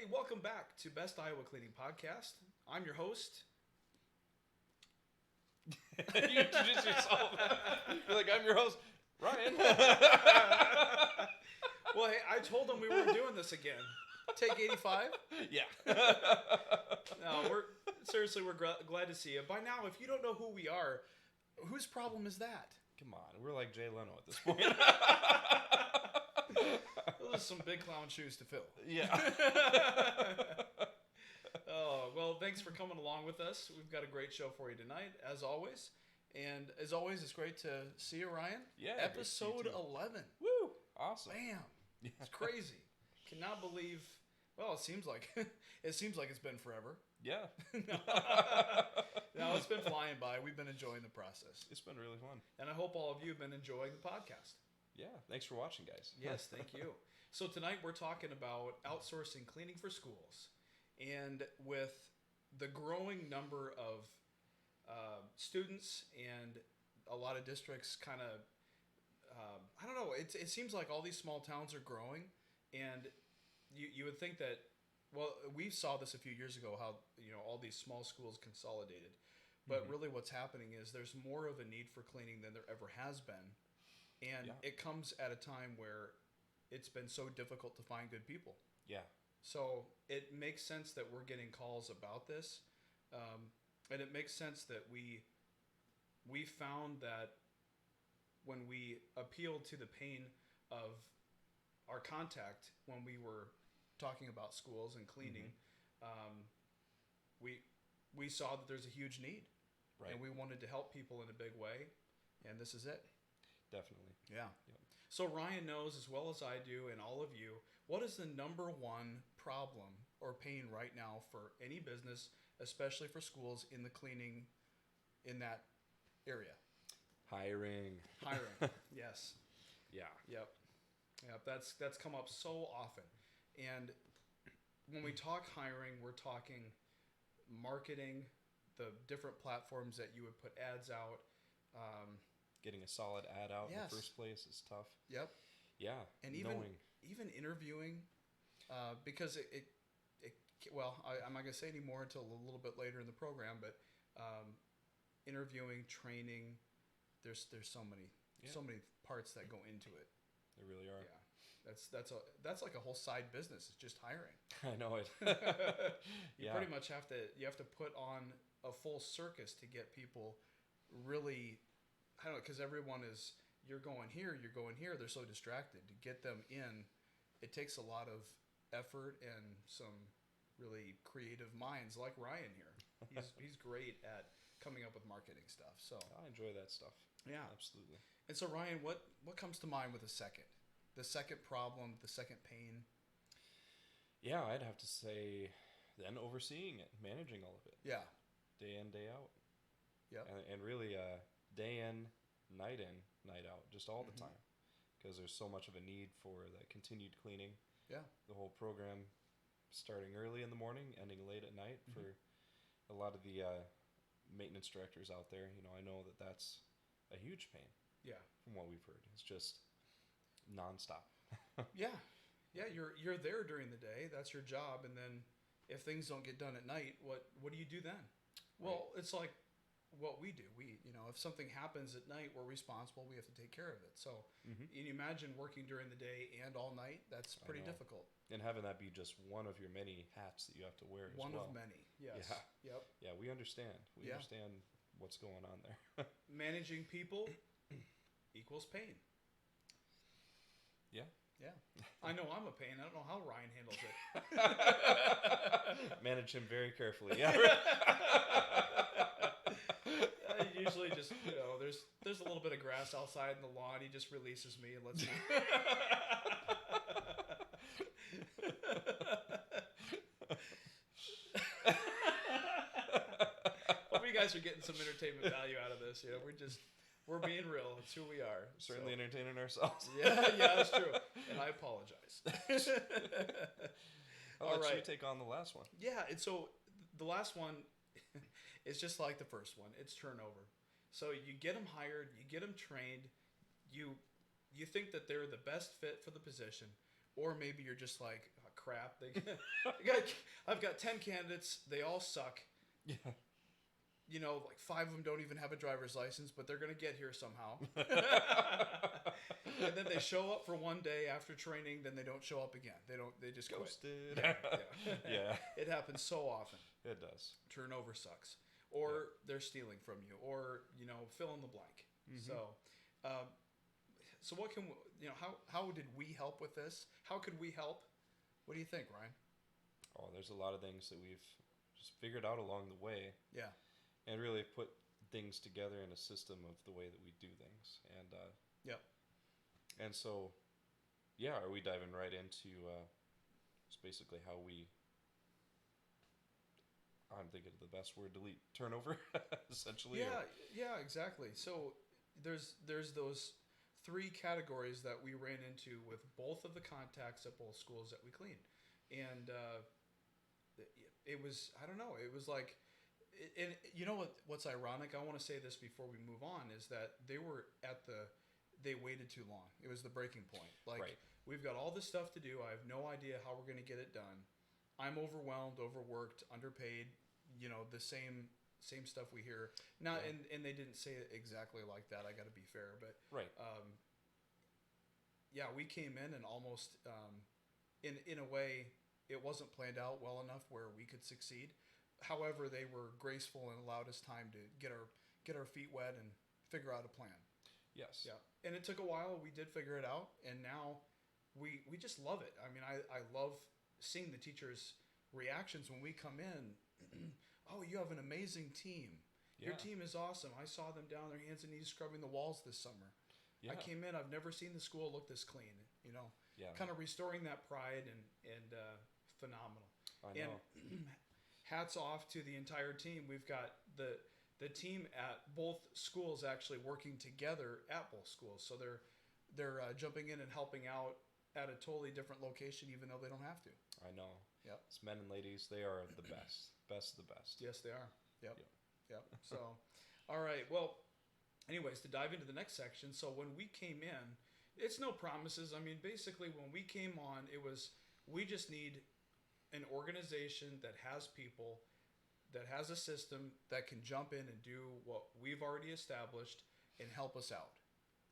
Hey, welcome back to Best Iowa Cleaning Podcast. I'm your host. You introduce yourself. You're like, I'm your host, Ryan. Well, hey, I told them we were doing this again. Take 85. Yeah. No, we're glad to see you. By now, if you don't know who we are, whose problem is that? Come on, we're like Jay Leno at this point. Those are some big clown shoes to fill. Yeah. Oh, well, thanks for coming along with us. We've got a great show for you tonight, as always. And as always, it's great to see you, Ryan. Yeah. Episode 11. Woo! Awesome. Bam. It's crazy. Cannot believe. Well, it seems like it's been forever. Yeah. No, it's been flying by. We've been enjoying the process. It's been really fun. And I hope all of you have been enjoying the podcast. Yeah. Thanks for watching, guys. Yes, thank you. So tonight we're talking about outsourcing cleaning for schools. And with the growing number of students and a lot of districts kind of, I don't know, it seems like all these small towns are growing. And you would think that, well, we saw this a few years ago, how, all these small schools consolidated. But really what's happening is there's more of a need for cleaning than there ever has been. And it comes at a time where it's been so difficult to find good people. Yeah. So it makes sense that we're getting calls about this. And it makes sense that we found that when we appealed to the pain of our contact when we were talking about schools and cleaning, we saw that there's a huge need. Right. And we wanted to help people in a big way. And this is it. Definitely. Yeah. Yep. So Ryan knows as well as I do, and all of you, what is the number one problem or pain right now for any business, especially for schools in the cleaning in that area? Hiring. Yes. Yeah. Yep. That's come up so often. And when we talk hiring, we're talking marketing, the different platforms that you would put ads out. Getting a solid ad out in Yes. the first place is tough. Yep. Yeah. And even interviewing, because I'm not going to say any more until a little bit later in the program, but interviewing, training, there's so many parts that go into it. There really are. Yeah. That's like a whole side business. It's just hiring. I know it. You pretty much have to put on a full circus to get people really, I don't know, because everyone is, you're going here, they're so distracted. To get them in, it takes a lot of effort and some really creative minds like Ryan here. He's great at coming up with marketing stuff. So I enjoy that stuff. Yeah. Absolutely. And so Ryan, what comes to mind with the second problem, the second pain? Yeah, I'd have to say then overseeing it, managing all of it. Yeah. Day in, day out. Yep. And really day in, night out, just all the time. Because there's so much of a need for the continued cleaning. Yeah. The whole program starting early in the morning, ending late at night for a lot of the maintenance directors out there. I know that that's a huge pain. Yeah. From what we've heard. It's just nonstop. Yeah. Yeah, you're there during the day. That's your job. And then if things don't get done at night, what do you do then? Well, It's like what we do. If something happens at night, we're responsible. We have to take care of it. So you imagine working during the day and all night. That's pretty difficult. And having that be just one of your many hats that you have to wear as well. One of many, yes. Yeah. Yep. Yeah, we understand. We understand what's going on there. Managing people equals pain. Yeah. Yeah. I know I'm a pain. I don't know how Ryan handles it. Manage him very carefully. Yeah. Usually just, there's a little bit of grass outside in the lawn. He just releases me and lets me. Hope you guys are getting some entertainment value out of this. We're being real. It's who we are. Certainly entertaining ourselves. Yeah, that's true. And I apologize. All right. You take on the last one. Yeah, and so the last one is just like the first one. It's turnover. So you get them hired, you get them trained, you think that they're the best fit for the position, or maybe you're just like, oh, crap. I've got 10 candidates. They all suck. Yeah. You know, like 5 of them don't even have a driver's license, but they're going to get here somehow. And then they show up for one day after training, then they don't show up again. They just quit. Ghosted. Yeah. Yeah. It happens so often. It does. Turnover sucks. Or they're stealing from you, or, you know, fill in the blank. Mhm. So what can, how did we help with this? How could we help? What do you think, Ryan? Oh, there's a lot of things that we've just figured out along the way. Yeah. And really put things together in a system of the way that we do things. And Yep. And so, yeah, are we diving right into just basically how we? I'm thinking of the best word: delete turnover, essentially. Yeah, exactly. So there's those 3 categories that we ran into with both of the contacts at both schools that we cleaned, and it was, I don't know, it was like, and you know what's ironic? I want to say this before we move on, is that they waited too long. It was the breaking point. Like, Right. we've got all this stuff to do. I have no idea how we're going to get it done. I'm overwhelmed, overworked, underpaid. You know, the same stuff we hear now. Yeah. And they didn't say it exactly like that. I got to be fair, but Right. yeah, we came in and almost in a way it wasn't planned out well enough where we could succeed. However, they were graceful and allowed us time to get our feet wet and figure out a plan. Yes. Yeah, and it took a while. We did figure it out, and now we just love it. I mean, I love seeing the teachers' reactions when we come in. Oh, you have an amazing team. Yeah. Your team is awesome. I saw them down their hands and knees scrubbing the walls this summer. Yeah. I came in. I've never seen the school look this clean. You know, Yeah. kind of restoring that pride and phenomenal. I know. And hats off to the entire team. We've got the team at both schools actually working together at both schools. So they're jumping in and helping out at a totally different location, even though they don't have to. I know. Yep. It's men and ladies. They are the best. Best of the best. Yes, they are. Yep. So, all right. Well, anyways, to dive into the next section. So when we came in, it's no promises. I mean, basically, when we came on, it was, we just need an organization that has people, that has a system that can jump in and do what we've already established and help us out.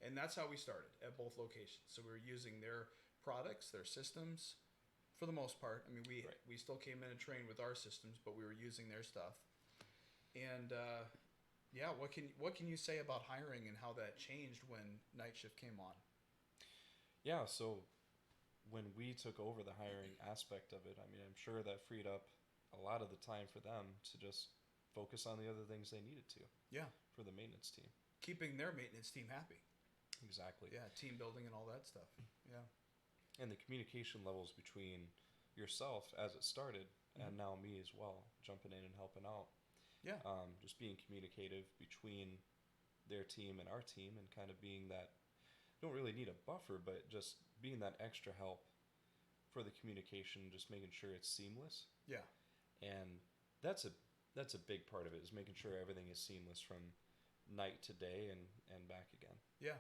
And that's how we started at both locations. So we were using their products, their systems, for the most part. I mean, Right. we still came in and trained with our systems, but we were using their stuff. And yeah, what can you say about hiring and how that changed when night shift came on? Yeah. So when we took over the hiring aspect of it, I mean, I'm sure that freed up a lot of the time for them to just focus on the other things they needed to. Yeah. For the maintenance team. Keeping their maintenance team happy. Exactly. Yeah, team building and all that stuff. Yeah. And the communication levels between yourself as it started and now me as well, jumping in and helping out. Yeah. Just being communicative between their team and our team, and kind of being that, don't really need a buffer, but just being that extra help for the communication, just making sure it's seamless. Yeah. And that's a big part of it, is making sure everything is seamless from night to day and back again. Yeah.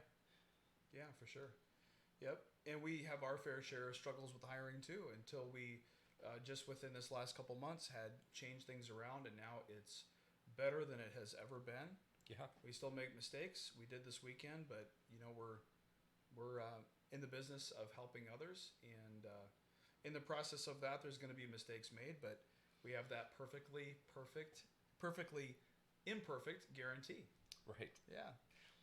Yeah, for sure. Yep. And we have our fair share of struggles with hiring too, until we just within this last couple months had changed things around, and now it's better than it has ever been. Yeah. We still make mistakes. We did this weekend, but you know, we're in the business of helping others, and in the process of that, there's going to be mistakes made, but we have that perfectly imperfect guarantee. Right. Yeah.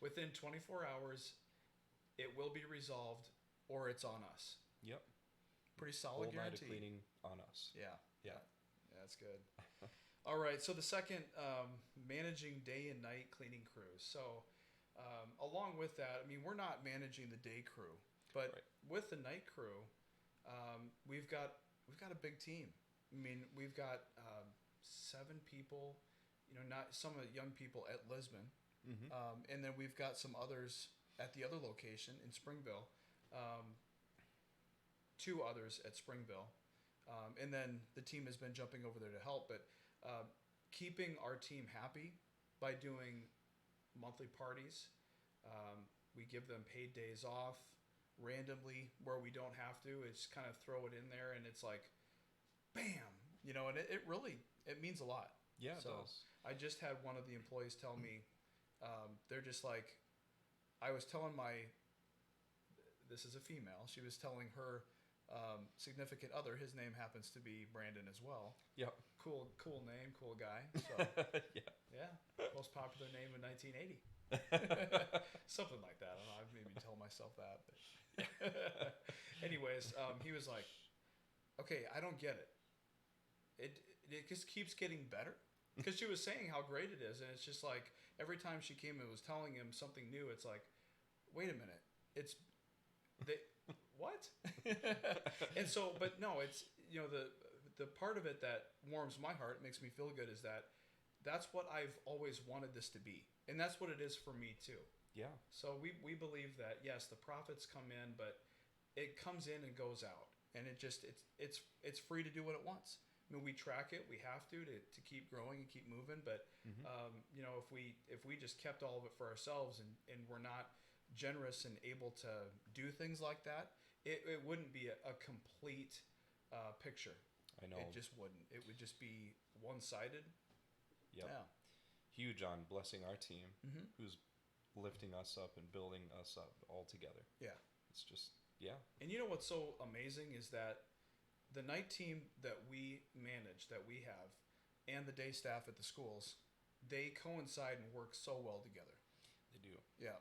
Within 24 hours, it will be resolved, or it's on us. Yep. Pretty solid Whole night of guarantee. cleaning on us. Yeah. Yeah. That's good. All right. So the second, managing day and night cleaning crews. So along with that, I mean, we're not managing the day crew, but Right. with the night crew, we've got a big team. I mean, we've got 7 people. You know, not some of the young people at Lisbon, Mm-hmm. and then we've got some others at the other location in Springville. 2 others at Springville. And then the team has been jumping over there to help, but keeping our team happy by doing monthly parties. We give them paid days off. randomly where we don't have to. It's kind of throw it in there, and it's like, bam, you know, and it really it means a lot. Yeah, it So does. I just had one of the employees tell me, they're just like, I was telling this is a female. She was telling her significant other. His name happens to be Brandon as well. Yep. Cool name, cool guy. So Yeah. yeah, most popular name in 1980. Something like that. I don't know. I've maybe told myself that. But anyways, he was like, "Okay, I don't get it. It just keeps getting better." Because she was saying how great it is, and it's just like every time she came and was telling him something new, it's like, "Wait a minute, it's they what?" And so, but no, it's you know the part of it that warms my heart, makes me feel good, is that that's what I've always wanted this to be, and that's what it is for me too. Yeah. So we believe that yes, the profits come in, but it comes in and goes out, and it's free to do what it wants. I mean, we track it. We have to keep growing and keep moving. But Mhm. you know, if we just kept all of it for ourselves and we're not generous and able to do things like that, it wouldn't be a complete picture. I know. It just wouldn't. It would just be one sided. Yep. Yeah. Huge on blessing our team, Mm-hmm. who's lifting us up and building us up all together. Yeah. It's just, yeah. And you know what's so amazing is that the night team that we manage, that we have, and the day staff at the schools, they coincide and work so well together. They do. Yeah,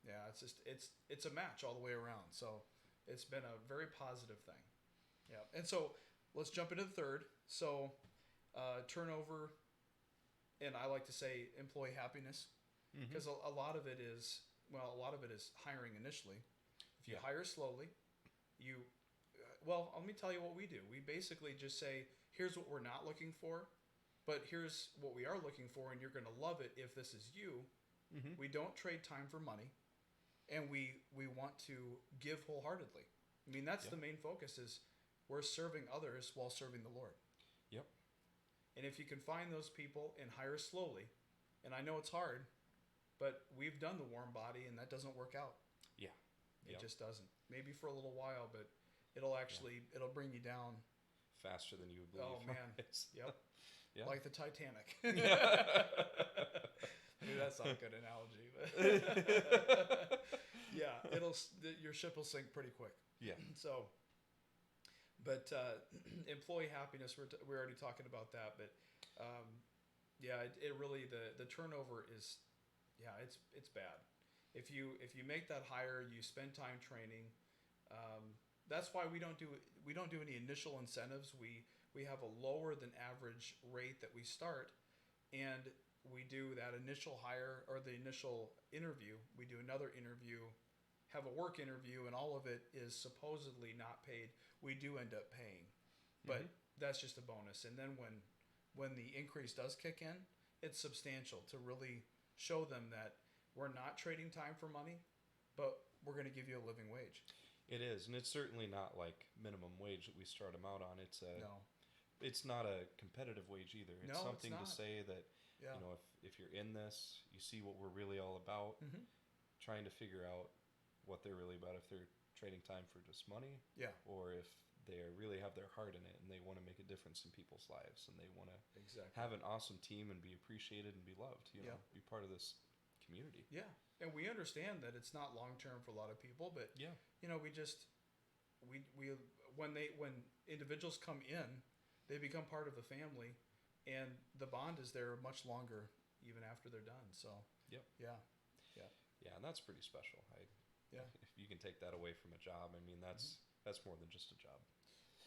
yeah. It's just it's a match all the way around. So it's been a very positive thing. Yeah. And so let's jump into the third. So turnover, and I like to say employee happiness, Mhm. because a lot of it is hiring initially. If you Yeah. hire slowly, you well, let me tell you what we do. We basically just say, here's what we're not looking for, but here's what we are looking for, and you're going to love it if this is you. Mhm. We don't trade time for money, and we want to give wholeheartedly. I mean, that's Yep. the main focus, is we're serving others while serving the Lord. Yep. And if you can find those people and hire slowly, and I know it's hard, but we've done the warm body, and that doesn't work out. Yeah. It Yep. just doesn't. Maybe for a little while, but it'll bring you down. Faster than you would believe. Oh man. It's- Yep. Yeah. Like the Titanic. Yeah. Maybe that's not a good analogy, but yeah, your ship will sink pretty quick. Yeah. So, but employee happiness, we're already talking about that, but yeah, it really the turnover is, yeah, it's bad. If you make that hire, you spend time training. That's why we don't do any initial incentives. We have a lower than average rate that we start, and we do that initial hire or the initial interview. We do another interview, have a work interview, and all of it is supposedly not paid. We do end up paying, but Mhm. that's just a bonus. And then when the increase does kick in, it's substantial to really show them that we're not trading time for money, but we're going to give you a living wage. It is, and it's certainly not like minimum wage that we start them out on. No. It's not a competitive wage either. It's No, it's something to not. say that Yeah. you know if you're in this, you see what we're really all about. Mm-hmm. Trying to figure out what they're really about. If they're trading time for just money, Yeah. or if they really have their heart in it and they want to make a difference in people's lives and they want to Exactly. have an awesome team and be appreciated and be loved. You know, Yeah. be part of this community. Yeah, and we understand that it's not long term for a lot of people, but Yeah. you know, we when individuals come in, they become part of the family, and the bond is there much longer even after they're done. So Yep. yeah, Yeah, and that's pretty special. Yeah. If you can take that away from a job, I mean that's more than just a job.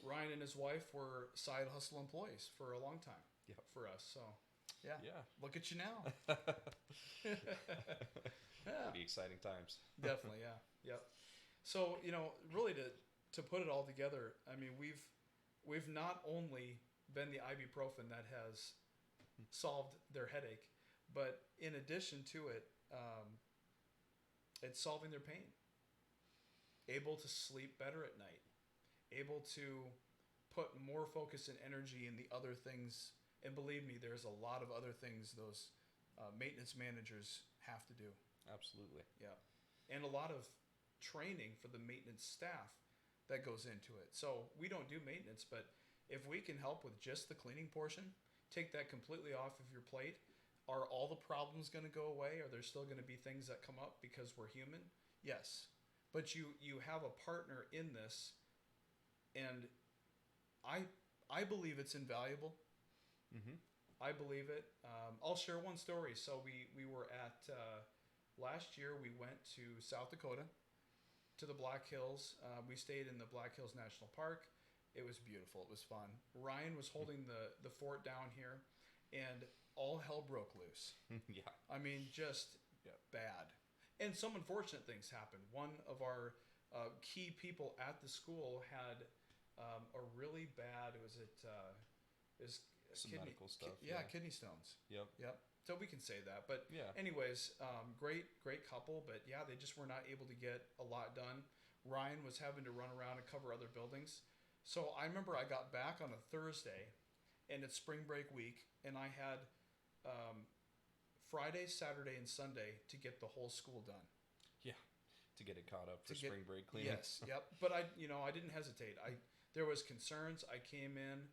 Ryan and his wife were side hustle employees for a long time. Yep. For us, so yeah, Yeah. look at you now. Yeah. Pretty exciting times. Definitely, yeah, yep. So you know, really to put it all together, I mean, we've not only been the ibuprofen that has solved their headache, but in addition to it, it's solving their pain. Able to sleep better at night, able to put more focus and energy in the other things. And believe me, there's a lot of other things those maintenance managers have to do. Absolutely. Yeah, and a lot of training for the maintenance staff that goes into it. So we don't do maintenance, but if we can help with just the cleaning portion, take that completely off of your plate, are all the problems going to go away? Are there still going to be things that come up because we're human? Yes. But you have a partner in this, and I believe it's invaluable. Mm-hmm. I believe it. I'll share one story. So we were at last year. We went to South Dakota, to the Black Hills. We stayed in the Black Hills National Park. It was beautiful. It was fun. Ryan was holding the fort down here, and all hell broke loose. Yeah. I mean, just bad. And some unfortunate things happened. One of our key people at the school had a really bad. Was it? Is Some kidney, medical stuff. kidney stones. Yep. So we can say that. But Yeah. anyways, great couple. But yeah, they just were not able to get a lot done. Ryan was having to run around and cover other buildings. So I remember I got back on a Thursday, and it's spring break week, and I had Friday, Saturday, and Sunday to get the whole school done. To get it caught up for spring break cleaning. Yes, yep. But I didn't hesitate. There was concerns. I came in.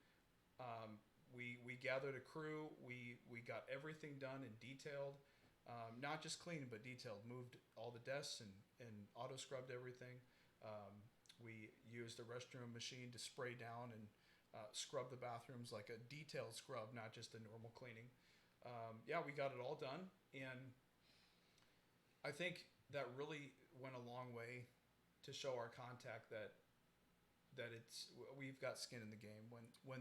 We gathered a crew. We got everything done and detailed. Not just cleaned, but detailed. Moved all the desks and auto scrubbed everything. We used a restroom machine to spray down and scrub the bathrooms like a detailed scrub, not just a normal cleaning. We got it all done, and I think that really went a long way to show our contact that we've got skin in the game. When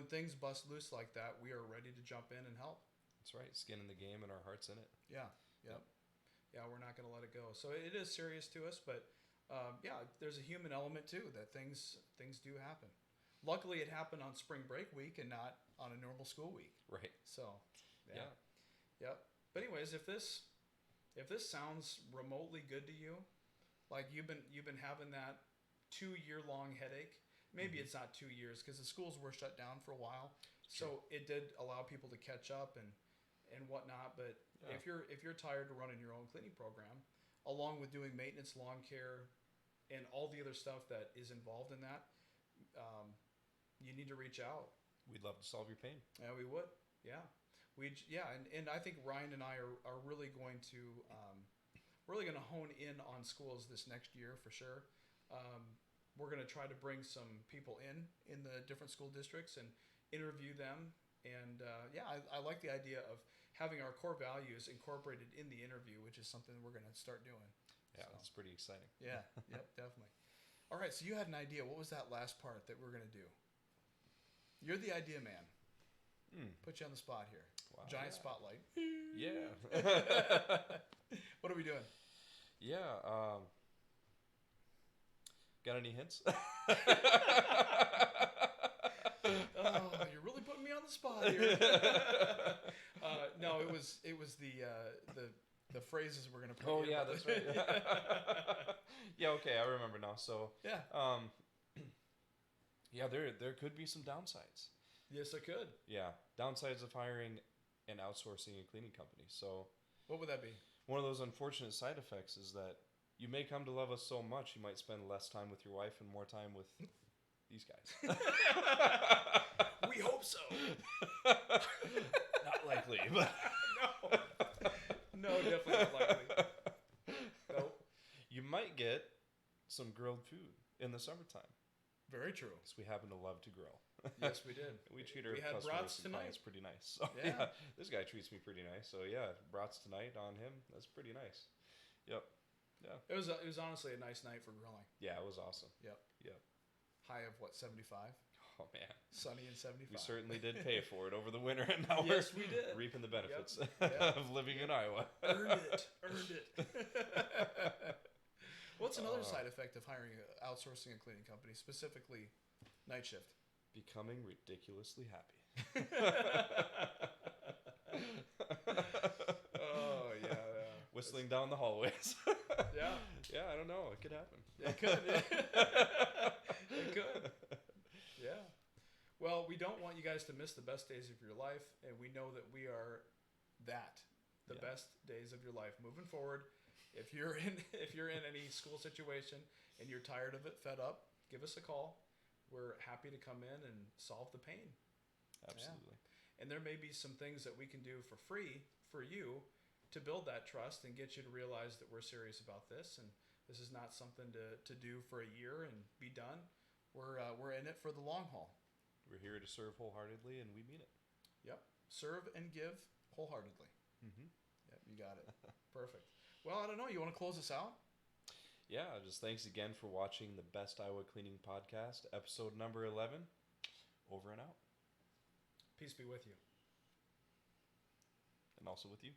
things bust loose like that, we are ready to jump in and help. That's right. Skin in the game and our hearts in it. Yeah. Yep. Yeah, we're not going to let it go. So it is serious to us, but there's a human element too, that things do happen. Luckily, it happened on spring break week and not on a normal school week. Right. So, yeah. Yep. But anyways, if this sounds remotely good to you, like you've been having that 2-year-long headache, maybe it's not 2 years because the schools were shut down for a while, so it did allow people to catch up and whatnot. But if you're tired of running your own cleaning program, along with doing maintenance, lawn care, and all the other stuff that is involved in that, you need to reach out. We'd love to solve your pain. Yeah, we would. Yeah. And I think Ryan and I are really going to hone in on schools this next year for sure. We're going to try to bring some people in the different school districts and interview them. And I like the idea of having our core values incorporated in the interview, which is something we're going to start doing. Yeah, it's pretty exciting. Yeah, yep, definitely. All right, so you had an idea. What was that last part that we're going to do? You're the idea man. Put you on the spot here. Wow, Giant spotlight. Yeah. What are we doing? Yeah. Got any hints? Oh, you're really putting me on the spot here. No, it was the phrases we're gonna put. Oh in. yeah, that's right. Yeah, okay, I remember now. So there could be some downsides. Yes, I could. Yeah, downsides of hiring and outsourcing a cleaning company. So what would that be? One of those unfortunate side effects is that you may come to love us so much you might spend less time with your wife and more time with these guys. We hope so. Not likely, but no, definitely not likely. Nope. You might get some grilled food in the summertime. Very true. Because we happen to love to grill. Yes, we did. We treat our had customers brats and tonight. clients pretty nice. So, Yeah. This guy treats me pretty nice. So yeah, brats tonight on him. That's pretty nice. Yep. Yeah. It was honestly a nice night for grilling. Yeah, it was awesome. Yep. Yep. High of what, 75? Oh man. Sunny and 75. We certainly did pay for it over the winter, and now Yes, we're we did. reaping the benefits Yep. of living in Iowa. Earned it. What's another side effect of hiring, outsourcing a cleaning company, specifically night shift? Becoming ridiculously happy. Oh yeah. Whistling down the hallways. Yeah. Yeah, I don't know. It could happen. It could. It could. Yeah. Well, we don't want you guys to miss the best days of your life, and we know that we are the best days of your life moving forward. If you're in any school situation and you're tired of it, fed up, give us a call. We're happy to come in and solve the pain. Absolutely. And there may be some things that we can do for free for you to build that trust and get you to realize that we're serious about this, and this is not something to do for a year and be done. We're in it for the long haul. We're here to serve wholeheartedly, and we mean it. Yep. Serve and give wholeheartedly. Mm-hmm. Yep, you got it. Perfect. Well, I don't know. You want to close us out? Yeah, just thanks again for watching the Best Iowa Cleaning Podcast, episode number 11. Over and out. Peace be with you. And also with you.